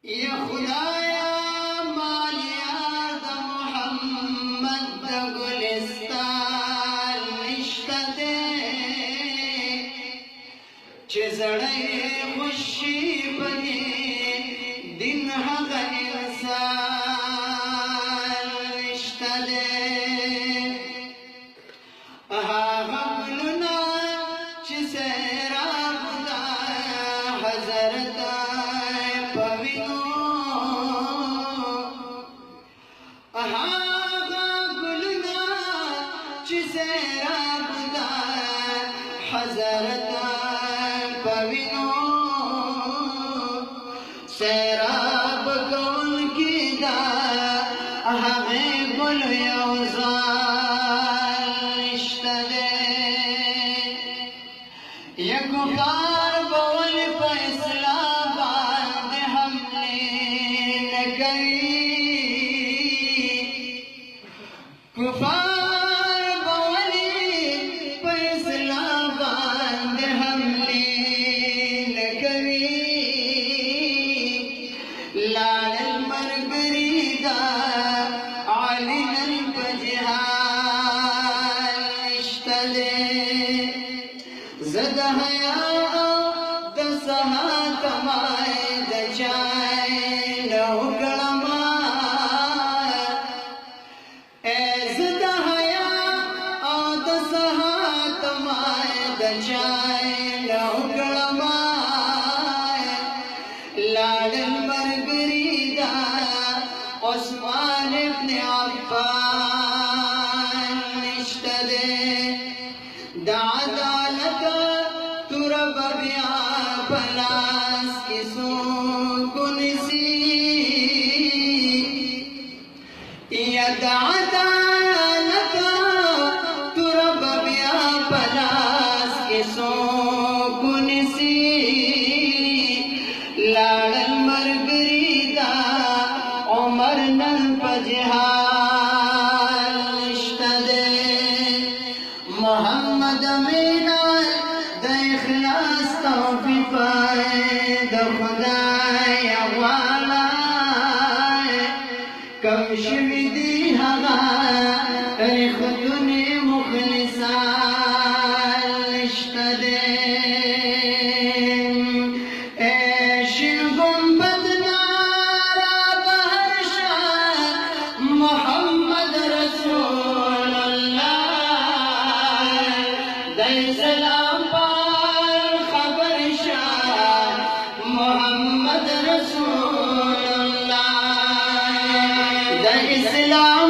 یا خدایا مالیا د محمد د ګلستان نشته دی چې زړه خوشي بني دین هغه انسان نشته دی هغه ګلونه چې سیراب دا حضرت حضرت پوینو سیراب کون کی دا ہمیں گل یوزان نشتا دے یکو کار بول پا اسلام باند ہم نے نگئی کفار زد حیا د سهات مای د چای نو ګړما زد حیا د سهات مای د چای نو ګړما لاړل مرګریدا عثمان ابن عفان نشته ده د عدالت ترب بیا پلاس کسو کنسی یا د عدالت ترب بیا پلاس کسو کنسی لاړل مرګریدا عمر نن پجهان نشته ده محمد مینا د اخلاص توفیق د خدای والا کم شوی دی هغه ریختونه مخلصان نشته ده شین گنبد نارا بهر شاه محمد رسول سلام پر خبر شاہ محمد رسول اللہ دا اسلام